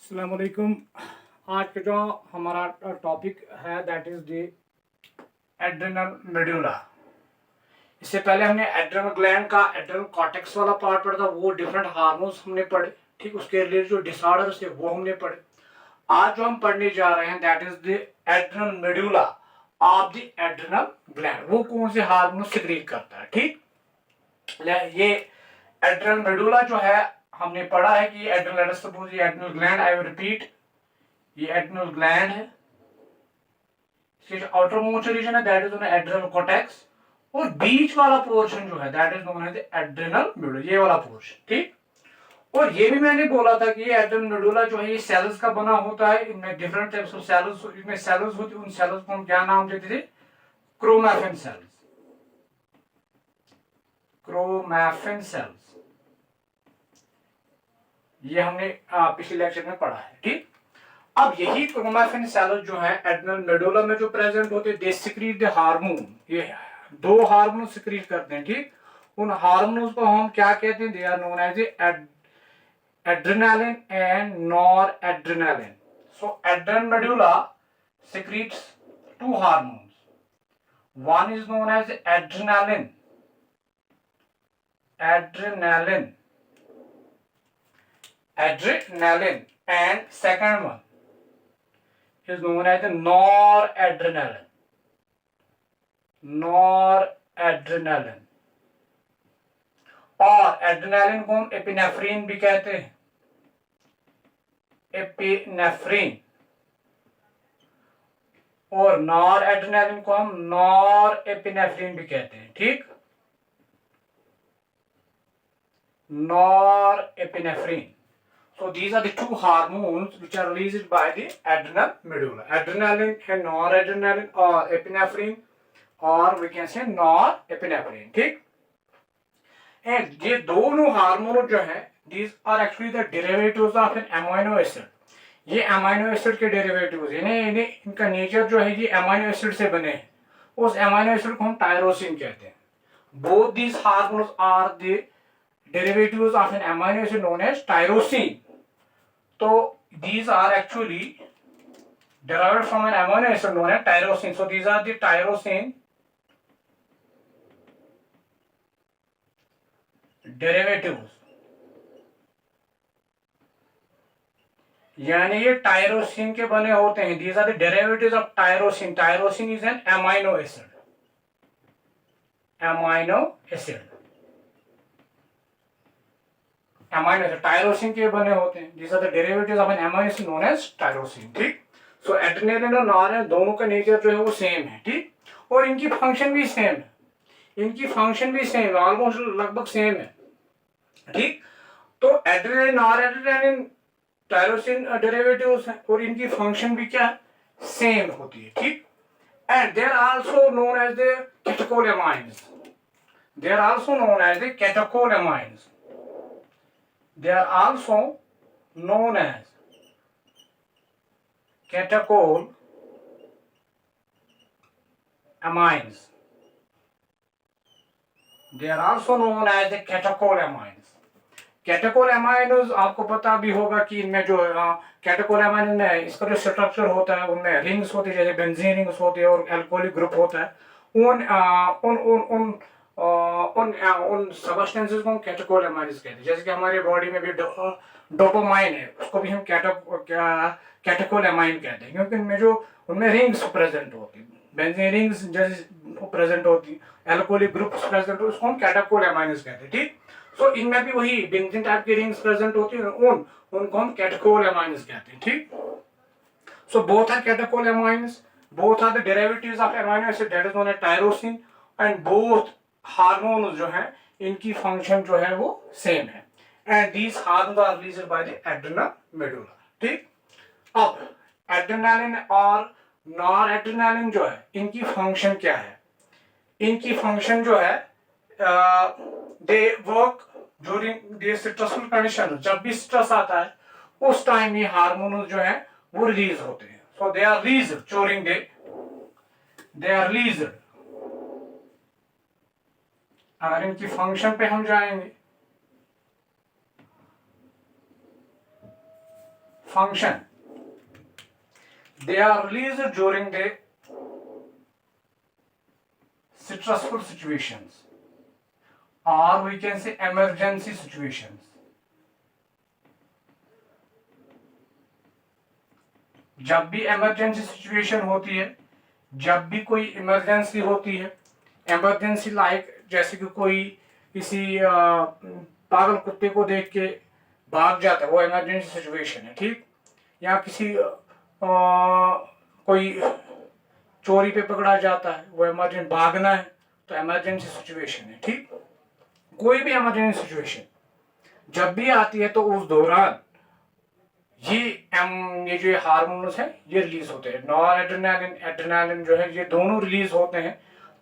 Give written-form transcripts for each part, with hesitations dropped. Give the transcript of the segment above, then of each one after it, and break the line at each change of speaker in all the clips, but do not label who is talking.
अस्सलाम वालेकुम। आज का जो हमारा टॉपिक है that is the adrenal medulla. इससे पहले हमने एड्रेनल ग्लैंड का एड्रेनल कॉर्टेक्स वाला पार्ट पढ़ा था, वो डिफरेंट हार्मोन्स हमने पढ़े, ठीक, उसके रिलेटेड जो डिसऑर्डर्स थे वो हमने पढ़े। आज जो हम पढ़ने जा रहे हैं that is the adrenal medulla of the adrenal gland. वो कौन से हार्मोन सिक्रीट करता है, ठीक। ये एड्रेनल मेडुला जो है हमने पढ़ा है कि एड्रेनल, सपोज ये adrenal gland, I will repeat, ये एड्रेनल ग्लैंड है, इसके जो आउटर मोस्ट रीजन है that is known adrenal cortex, और बीच वाला पोर्शन जो है that is known as adrenal medulla, ये वाला पोर्शन, ठीक। और ये भी मैंने बोला था कि ये एड्रेनल मेडुला जो है ये सेल्स का बना होता है, इनमें डिफरेंट टाइप्स ऑफ सेल्स, इनमें सेल्स होती है, उन सेल्स को हम क्या नाम देते थे? क्रोमैफिन सेल्स, क्रोमैफिन सेल्स, ये हमने पिछले लेक्चर में पढ़ा है, ठीक। अब यही क्रोमैफिन सेल्स जो है एड्रेनल मेडुला में जो प्रेजेंट होते हैं, दे सिक्रीट द हार्मोन, ये दो हार्मोन सिक्रीट करते हैं, ठीक। उन हार्मोन्स को हम क्या कहते हैं? They are known as adrenaline and noradrenaline. So adrenal medulla secretes two hormones. One is known as adrenaline, and second one is known as noradrenaline, और एड्रेनालिन को हम एपिनेफ्रिन भी कहते हैं, एपिनेफ्रिन, और नॉर एड्रेनालिन को हम नॉर एपिनेफ्रिन भी कहते हैं, ठीक, nor epinephrine. So these are the two hormones which are released by the adrenal medulla. Adrenaline and noradrenaline or epinephrine, or we can say norepinephrine, ठीक। And ये दोनों हार्मोन जो है these are actually the derivatives of an amino acid. ये amino acid के derivatives हैं, इनका nature जो है ये अमाइनो एसिड से बने हैं, उस अमाइनो एसिड को हम टायरोसिन कहते हैं। Both these hormones are the derivatives of an amino acid known as tyrosine. तो these are actually derived from an amino acid known as tyrosine. So these are the tyrosine derivatives, यानी ये tyrosine के बने होते हैं। These are the derivatives of tyrosine. Tyrosine is an amino acid. Tyrosine के बने होते हैं। These are the derivatives of an amino acid known as tyrosine, ठीक। सो एड्रेनालिन और नॉर दोनों का नेचर जो है वो सेम है, ठीक, और इनकी फंक्शन भी सेम है, ऑलमोस्ट लगभग सेम है, ठीक। तो एड्रेनालिन, नॉरएड्रेनालिन, टायरोसिन डेरिवेटिव्स हैं और इनकी फंक्शन भी क्या सेम होती है, ठीक। And they are also known as the catecholamines, they are also known as catecholamines. Catecholamines आपको पता भी होगा कि इनमें जो कैटेकोलेमाइन में इसका जो स्ट्रक्चर होता है उनमें रिंग्स होती है, जैसे बेंजीन रिंग्स होती है और एल्कोहलिक ग्रुप होता है। उन उन उन उन उन सब्सटेंसेस को हम कैटेकोलेमाइन्स कहते हैं। जैसे कि हमारे बॉडी में भी डोपामाइन है, उसको भी हम कैटेकोलेमाइन कहते हैं, क्योंकि इनमें जो उनमें रिंग्स प्रेजेंट होती है, बेंजीन रिंग्स जैसे प्रेजेंट होती है, एल्कोहलिक ग्रुप्स प्रेजेंट होती है, उसको हम कैटेकोलेमाइन्स कहते हैं, ठीक। सो इनमें भी वही बेंजीन टाइप की रिंग्स प्रेजेंट होती है, उनको हम कैटेकोलेमाइन्स कहते हैं, ठीक। So both are catecholamines, both are the derivatives of amino acid that is known as tyrosine, and both hormone जो है इनकी फंक्शन जो है वो सेम है, and these hormones are released by the adrenal medulla, ठीक। अब एड्रेनालिन और नॉरएड्रेनालिन जो है इनकी फंक्शन क्या है? इनकी फंक्शन जो है they work during the stressful condition. जब भी स्ट्रेस आता है उस टाइम ये हार्मोन जो है वो रिलीज होते हैं। So they are released during they are released. अगर इनकी फंक्शन पे हम जाएंगे, function. They are released during the stressful situations, or we can say emergency situations. जब भी इमरजेंसी सिचुएशन होती है, जब भी कोई इमरजेंसी होती है, इमरजेंसी लाइक जैसे कि कोई किसी पागल कुत्ते को देख के भाग जाता है, वो इमरजेंसी सिचुएशन है, ठीक। या किसी कोई चोरी पे पकड़ा जाता है, वो इमरजेंसी भागना है, तो इमरजेंसी सिचुएशन है, ठीक। कोई भी इमरजेंसी सिचुएशन जब भी आती है तो उस दौरान ये जो हार्मोन्स है ये रिलीज होते हैं, नॉर एड्रेनालिन एड्रेनालिन जो है, ये दोनों रिलीज होते हैं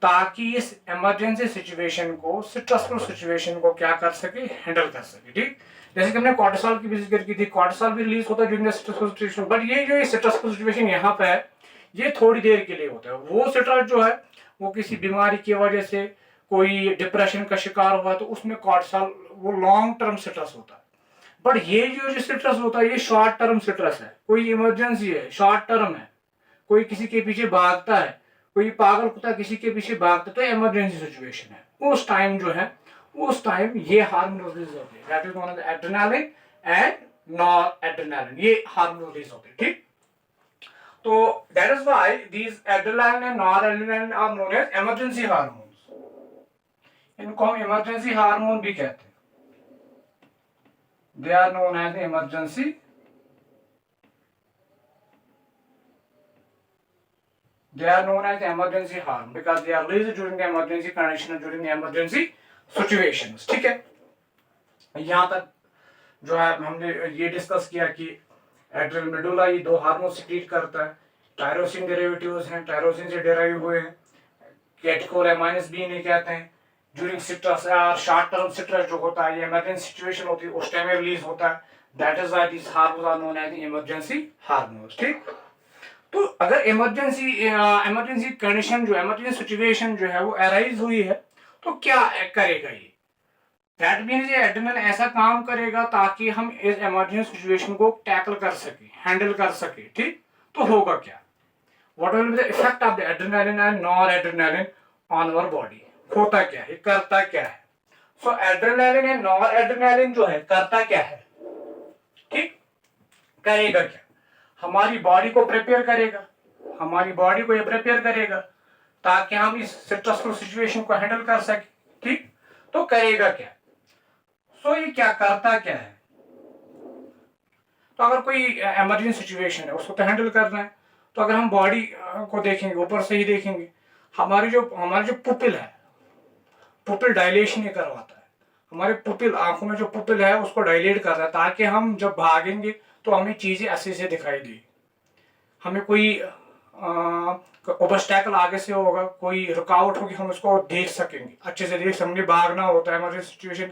ताकि इस इमरजेंसी सिचुएशन को, स्ट्रेसफुल सिचुएशन को क्या कर सके, हैंडल कर सके, ठीक। जैसे कि हमने कॉर्टिसोल की भी जिक्र की थी, कॉर्टिसोल भी रिलीज होता है during the stressful situation, but ये जो स्ट्रेसफुल सिचुएशन यहाँ पे है ये थोड़ी देर के लिए होता है। वो स्ट्रेस जो है वो किसी बीमारी की वजह से कोई डिप्रेशन का शिकार हुआ तो उसमें कॉर्टिसोल वो लॉन्ग टर्म स्ट्रेस होता है। बट ये जो स्ट्रेस होता है ये शॉर्ट टर्म स्ट्रेस है, कोई इमरजेंसी है, शॉर्ट टर्म है, कोई किसी के पीछे भागता है, कोई पागल कुत्ता किसी के पीछे भागता है, तो इमरजेंसी सिचुएशन है। उस टाइम जो है, उस टाइम ये हार्मोन रिलीज होते हैं, that is known as adrenaline and noradrenaline, ये हार्मोन रिलीज होते हैं, ठीक। तो that is why these adrenaline and noradrenaline are known as emergency hormones. इनको हम इमरजेंसी हार्मोन भी कहते हैं। They are known as the emergency. They are known as the emergency harm because they are released during the emergency condition and during the emergency situations. ठीक है, यहाँ तक जो है हमने ये डिस्कस किया कि एड्रेनल मेडुला ये दो हार्मोन सिक्रीट करता है, टायरोसिन डेरिवेटिव्स हैं, टायरोसिन से डेराइव हुए हैं, कैटेकोलामाइनस भी इन्हें कहते हैं। ड्यूरिंग स्ट्रेस या शॉर्ट टर्म स्ट्रेस जो होता है, ये इमरजेंसी सिचुएशन होती है, उस टाइम में रिलीज होता है, that is why this hormones are known as emergency hormones, ठीक। तो अगर इमरजेंसी कंडीशन जो इमरजेंसी सिचुएशन जो है वो अराइज हुई है तो क्या करेगा ये, दैट मींस ये एड्रेनल ऐसा काम करेगा ताकि हम इस इमरजेंसी सिचुएशन को टैकल कर सके, हैंडल कर सके, ठीक। तो होगा क्या, what will be the effect of the adrenaline and noradrenaline on our body, होता क्या है, करता क्या है। So adrenaline and noradrenaline जो है करता क्या है, ठीक, करेगा क्या, हमारी बॉडी को प्रिपेयर करेगा, हमारी बॉडी को ये प्रिपेयर करेगा ताकि हम इस स्ट्रेसफुल सिचुएशन को हैंडल कर सके, ठीक। तो करेगा क्या, सो ये क्या करता क्या है। तो अगर कोई इमरजेंसी सिचुएशन है उसको तो हैंडल करना है, तो अगर हम बॉडी को देखेंगे, ऊपर से ही देखेंगे, हमारी जो पुपिल है, पुपिल डायलेशन ये करवाता है, हमारे पुपिल आंखों में जो पुपिल है उसको डायलेट करता है ताकि हम जब भागेंगे तो हमें चीजें अच्छे से दिखाई दे, हमें कोई ऑब्स्टैकल आगे से होगा, कोई रुकावट होगी, हम उसको देख सकेंगे, अच्छे से देख सकेंगे। भागना होता है इमरजेंसी सिचुएशन,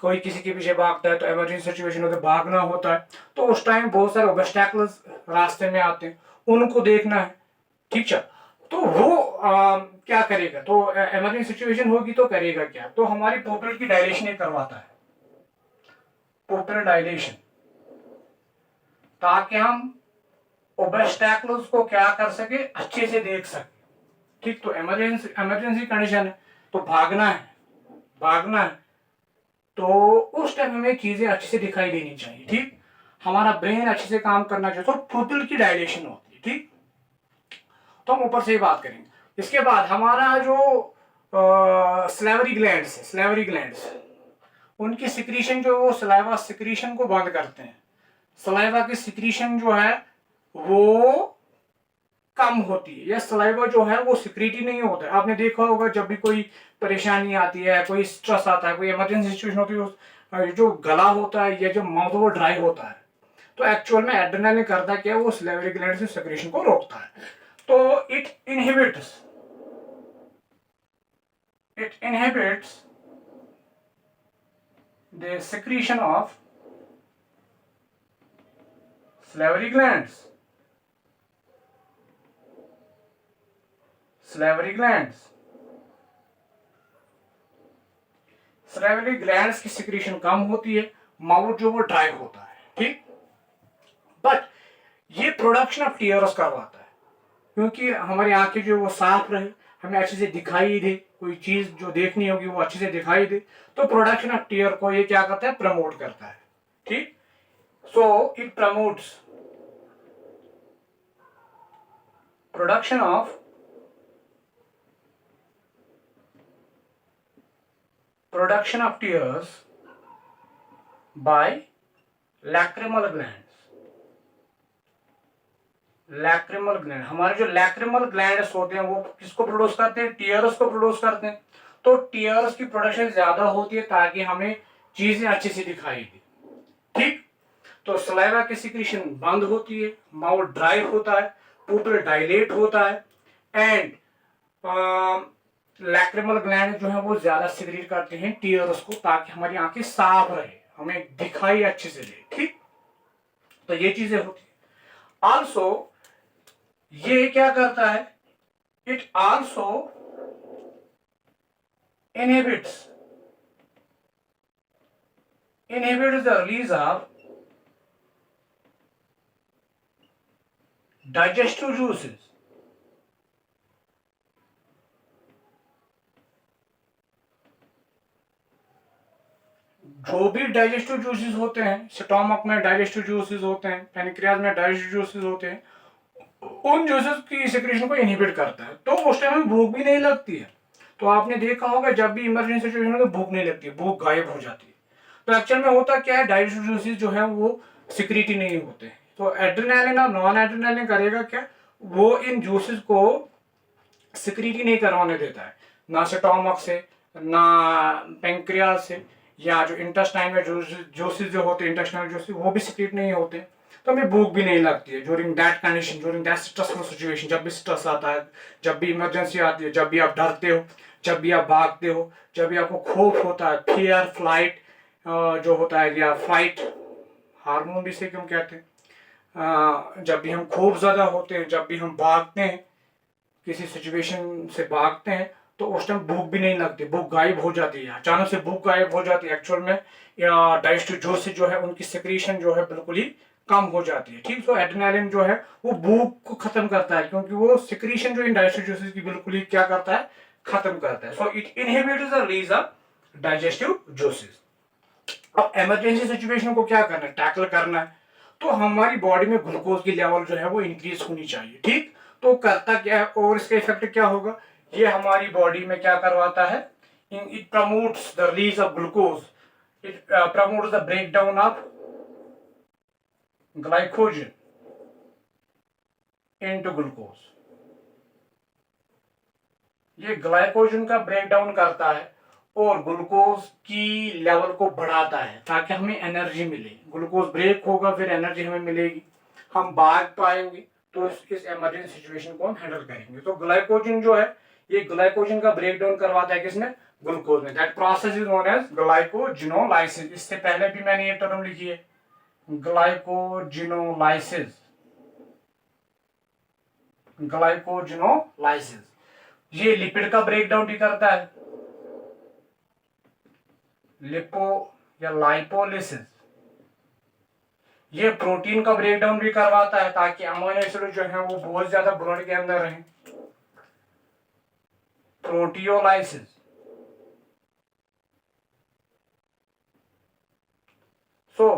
कोई किसी के पीछे भागता है तो इमरजेंसी सिचुएशन होता है, भागना होता है, तो उस टाइम बहुत सारे ऑब्स्टैकल्स रास्ते में आते हैं, उनको देखना है, ठीक है। तो वो क्या करेगा, तो इमरजेंसी सिचुएशन होगी तो करेगा क्या, तो हमारी पुपिल की डायलेशन करवाता है, पुपिल डायलेशन, ताकि हम ऑब्स्टैकल्स को क्या कर सके, अच्छे से देख सके, ठीक। तो इमरजेंसी कंडीशन है तो भागना है, तो उस टाइम हमें चीजें अच्छे से दिखाई देनी चाहिए, ठीक, हमारा ब्रेन अच्छे से काम करना चाहिए, तो पुपिल की डायलेशन होती है, ठीक। तो हम ऊपर से ही बात करेंगे। इसके बाद हमारा जो स्लेवरी ग्लैंड्स उनकी सिक्रीशन जो, वो सलाइवा सिक्रीशन को बंद करते हैं, सलाइवा की सिक्रीशन जो है वो कम होती है, या सलाइवा जो है वो सिक्रीटी नहीं होता है। आपने देखा होगा जब भी कोई परेशानी आती है, कोई स्ट्रेस आता है, कोई इमरजेंसी सिचुएशन होती है, जो गला होता है या जो माउथ वो ड्राई होता है, तो एक्चुअल में एड्रेनालिन करता क्या है, वो सलाइवरी ग्लैंड से सिक्रीशन को रोकता है, तो it inhibits the secretion of salivary glands. salivary glands की सिक्रीशन कम होती है, माउथ जो वो ड्राई होता है, ठीक। बट ये प्रोडक्शन ऑफ टीयर्स करवाता है, क्योंकि हमारी आंखें जो वो साफ रहे, हमें अच्छे से दिखाई दे, कोई चीज जो देखनी होगी वो अच्छे से दिखाई दे, तो प्रोडक्शन ऑफ टीयर को ये क्या करता है, प्रमोट करता है। ठीक, so it promotes production of tears by lacrimal glands। Lacrimal gland, हमारे जो लैक्रिमल ग्लैंड्स होते हैं वो किसको प्रोड्यूस करते हैं, टीयर्स को प्रोड्यूस करते हैं। तो टीयर्स की प्रोडक्शन ज्यादा होती है ताकि हमें चीजें अच्छे से दिखाई दे। ठीक, तो सलाइवा की सिक्रीशन बंद होती है, माउथ ड्राई होता है, पुपिल डायलेट होता है, एंड लैक्रिमल ग्लैंड जो है वो ज्यादा सिक्रीट करते हैं टीयर्स को ताकि हमारी आंखें साफ रहे, हमें दिखाई अच्छे से दे। ठीक, तो ये चीजें होती है। आल्सो ये क्या करता है, it also inhibits the release of digestive juices. जो भी डाइजेस्टिव जूसेस होते हैं, स्टोमक में डाइजेस्टिव जूसेस होते हैं, पैनक्रियाज में डाइजेस्टिव जूसेस होते हैं, उन जूसेस की सिक्रीशन को इनहिबिट करता है, तो उस टाइम में भूख भी नहीं लगती है। तो आपने देखा होगा जब भी इमरजेंसी सिचुएशन में भूख नहीं लगती, भूख गायब हो जाती है। तो एक्चुअल में होता क्या है, डाइजेस्टिव जूसेस जो है वो सिक्रीट ही नहीं होते। तो एड्रेनालिन और नॉन एड्रेनालिन करेगा क्या, वो इन जूसेस को सिक्रीट ही नहीं करवाने देता है, ना स्टोमक से, ना पेंक्रियाज से, या जो इंटेस्टाइन में जूसेस जो होते हैं, इंटेस्टाइनल जूसेस, वो भी सिक्रीट नहीं होते, तो हमें भूख भी नहीं लगती है during that condition, during that stressful situation. जब भी स्ट्रेस आता है, जब भी इमरजेंसी आती है, जब भी आप डरते हो, जब भी आप भागते हो, जब भी आपको खौफ होता है, फियर फ्लाइट जो होता है, या फ्लाइट हार्मोन भी से क्यों कहते हैं, जब भी हम खौफ ज्यादा होते हैं, जब भी हम भागते हैं, किसी सिचुएशन से भागते हैं, तो उस टाइम भूख भी नहीं लगती, भूख गायब हो जाती है, अचानक से भूख गायब हो जाती है। एक्चुअल में डाइजेस्टिव जूसेस जो है उनकी सिक्रीशन जो है बिल्कुल ही कम हो जाती है। ठीक, तो एड्रेनालिन जो है वो भूख को खत्म करता है, क्योंकि वो सिक्रीशन जो इन डाइजेस्टिव जूसेस की बिल्कुल ही क्या करता है, खत्म करता है। So it inhibits the release of digestive juices. अब इमरजेंसी सिचुएशन को क्या करना है, टैकल करना है, तो हमारी बॉडी में ग्लूकोज की लेवल जो है वो इंक्रीज होनी चाहिए। ठीक, तो करता क्या है और इसका इफेक्ट क्या होगा, ये हमारी बॉडी में क्या करवाता है, it promotes the release of glucose, it promotes the breakdown of glycogen into glucose. ये ग्लाइकोजन का ब्रेकडाउन करता है और ग्लूकोज की लेवल को बढ़ाता है ताकि हमें एनर्जी मिले। ग्लूकोज ब्रेक होगा, फिर एनर्जी हमें मिलेगी, हम भाग पाएंगे, तो इस इमरजेंसी सिचुएशन को हम हैंडल करेंगे। तो ग्लाइकोजन जो है, ये ग्लाइकोजन का ब्रेकडाउन करवाता है किसमें, ग्लूकोज में। That process is known as glycogenolysis. इससे पहले भी मैंने ये टर्म लिखी है, ग्लाइकोजिनोलाइसिस। ग्लाइकोजिनोलाइसिस ये लिपिड का ब्रेकडाउन भी करता है, लिपो या लाइपोलिसिस। ये प्रोटीन का ब्रेकडाउन भी करवाता है ताकि अमीनो एसिड जो है वो बहुत ज्यादा ब्लड के अंदर रहे, प्रोटियोलाइसिस। सो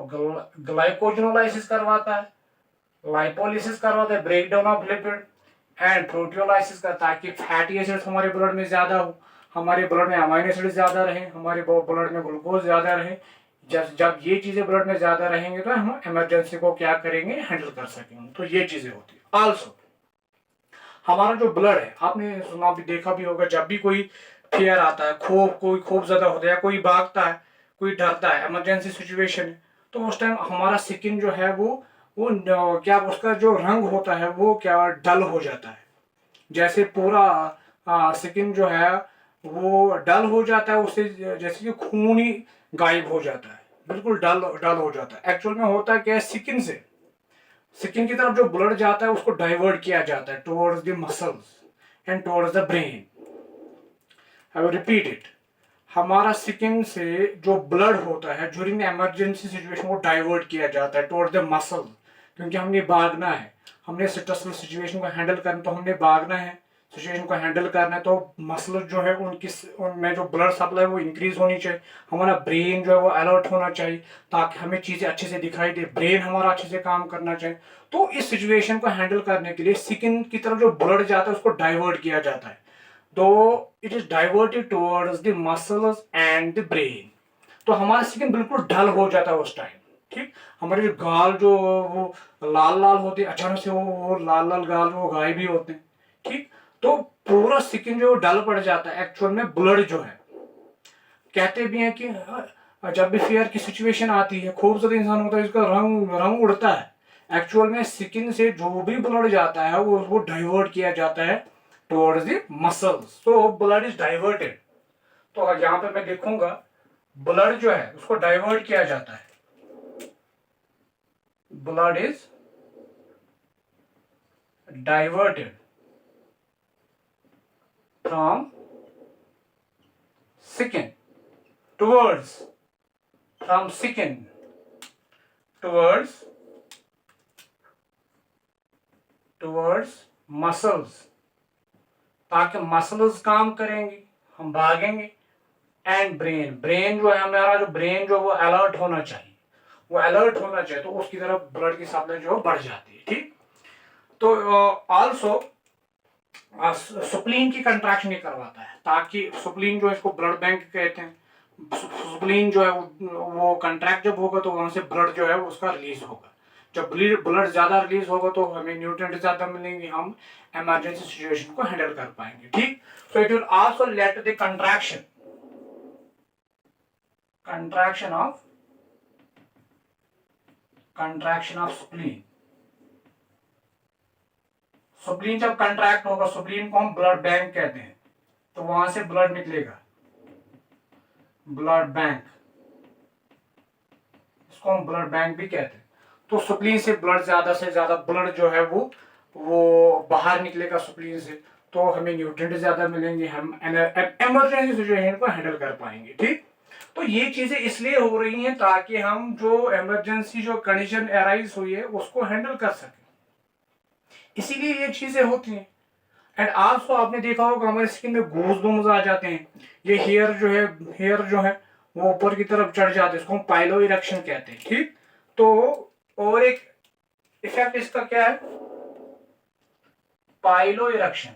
ग्लाइकोजिनोलाइसिस करवाता है, लाइपोलिसिस करवाता है, breakdown of lipid, and proteolysis का ताकि फैटी एसिड्स हमारे ब्लड में ज्यादा हो, हमारे ब्लड में अमीनो एसिड ज्यादा रहे, हमारे ब्लड में ग्लूकोज ज्यादा रहे। जब ये चीजें ब्लड में ज्यादा रहेंगे तो हम इमरजेंसी को क्या करेंगे, हैंडल कर सकेंगे। तो ये चीजें होती है। आल्सो हमारा जो ब्लड है, आपने सुना भी देखा भी होगा, जब भी कोई फियर आता है, कोई खौफ ज्यादा होता है, कोई भागता है, कोई डरता है, इमरजेंसी सिचुएशन है, तो उस टाइम हमारा स्किन जो है वो क्या उसका जो रंग होता है वो क्या डल हो जाता है। जैसे पूरा स्किन जो है वो डल हो जाता है, उससे जैसे कि खून ही गायब हो जाता है, बिल्कुल डल डल हो जाता है। एक्चुअल में होता है क्या है, स्किन की तरफ जो ब्लड जाता है उसको डाइवर्ट किया जाता है towards the muscles and towards the brain. I will repeat it, हमारा स्किन से जो ब्लड होता है ड्यूरिंग इमरजेंसी सिचुएशन वो डाइवर्ट किया जाता है टुवर्ड्स द मसल, क्योंकि हमने भागना है, हमने स्ट्रेसफुल सिचुएशन को हैंडल करना, तो हमने भागना है, सिचुएशन को हैंडल करना है, तो मसल जो है उनमें जो ब्लड सप्लाई वो इंक्रीज होनी चाहिए, हमारा ब्रेन जो है वो अलर्ट होना चाहिए ताकि हमें चीज़ें अच्छे से दिखाई दे, ब्रेन हमारा अच्छे से काम करना चाहिए। तो इस सिचुएशन को हैंडल करने के लिए स्किन की तरफ जो ब्लड जाता है उसको डाइवर्ट किया जाता है, तो it is diverted towards the muscles and the brain. तो हमारा स्किन बिल्कुल डल हो जाता है उस टाइम, ठीक। हमारे जो गाल जो वो लाल लाल होते हैं, अचानक से वो लाल लाल गाल वो गायब भी होते हैं, ठीक। तो पूरा स्किन जो डल पड़ जाता है, एक्चुअल में ब्लड जो है, कहते भी हैं कि जब भी फियर की सिचुएशन आती है, खूबसूरत इंसान होता है, इसका रंग रंग उड़ता है। एक्चुअल में स्किन से जो भी ब्लड जाता है वो डाइवर्ट किया जाता है टुवर्ड्स द मसल्स, तो ब्लड इज डाइवर्टेड। तो यहाँ पे मैं देखूंगा ब्लड जो है उसको डाइवर्ट किया जाता है, blood is diverted from skin towards from skin towards muscles, ताकि मसल्स काम करेंगे, हम भागेंगे। एंड ब्रेन जो है हमारा, जो ब्रेन जो वो अलर्ट होना चाहिए, वो अलर्ट होना चाहिए, तो उसकी तरफ ब्लड की सप्लाई जो बढ़ जाती है, ठीक। तो ऑल्सो सुप्लीन की कंट्रैक्शन ही करवाता है, ताकि सुप्लीन जो है इसको ब्लड बैंक कहते हैं, सुप्लीन जो है वो कंट्रैक्ट जब होगा तो वहां से ब्लड जो है उसका रिलीज होगा। जब ब्लड ज्यादा रिलीज होगा तो हमें न्यूट्रिएंट ज्यादा मिलेंगे, हम इमरजेंसी सिचुएशन को हैंडल कर पाएंगे, ठीक। So it will also let the contraction of spleen. Spleen जब कंट्रैक्ट होगा, सुप्लीन को हम ब्लड बैंक कहते हैं, तो वहां से ब्लड निकलेगा, ब्लड बैंक, इसको हम ब्लड बैंक भी कहते हैं। तो सुप्लीन से ब्लड ज्यादा से ज्यादा ब्लड जो है वो बाहर निकलेगा सुप्लीन से, तो हमें न्यूट्रिएंट ज्यादा मिलेंगे, हम इमरजेंसी सिचुएशन को हैंडल कर पाएंगे, ठीक। तो ये चीजें इसलिए हो रही हैं ताकि हम जो इमरजेंसी जो कंडीशन अराइज हुई है उसको हैंडल कर सकें, इसीलिए ये चीजें होती हैं। एंड आल्सो आपने देखा होगा हमारे स्किन में गूज़बम्स आ जाते हैं, ये हेयर जो है वो ऊपर की तरफ चढ़ जाते हैं, इसको हम पाइलो इरेक्शन कहते हैं, ठीक। तो और एक इफेक्ट इसका क्या है, piloerection,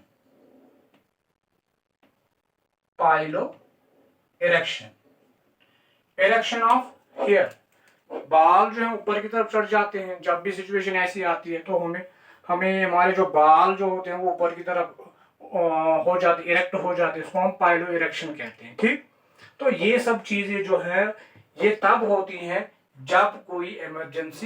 erection of hair, बाल जो है ऊपर की तरफ चढ़ जाते हैं। जब भी सिचुएशन ऐसी आती है तो हमें हमारे जो बाल जो होते हैं वो ऊपर की तरफ हो जाते, इरेक्ट हो जाते हैं, इसको हम पाइलो इरेक्शन कहते हैं, ठीक। तो ये सब चीजें जो है ये तब होती हैं जब कोई इमरजेंसी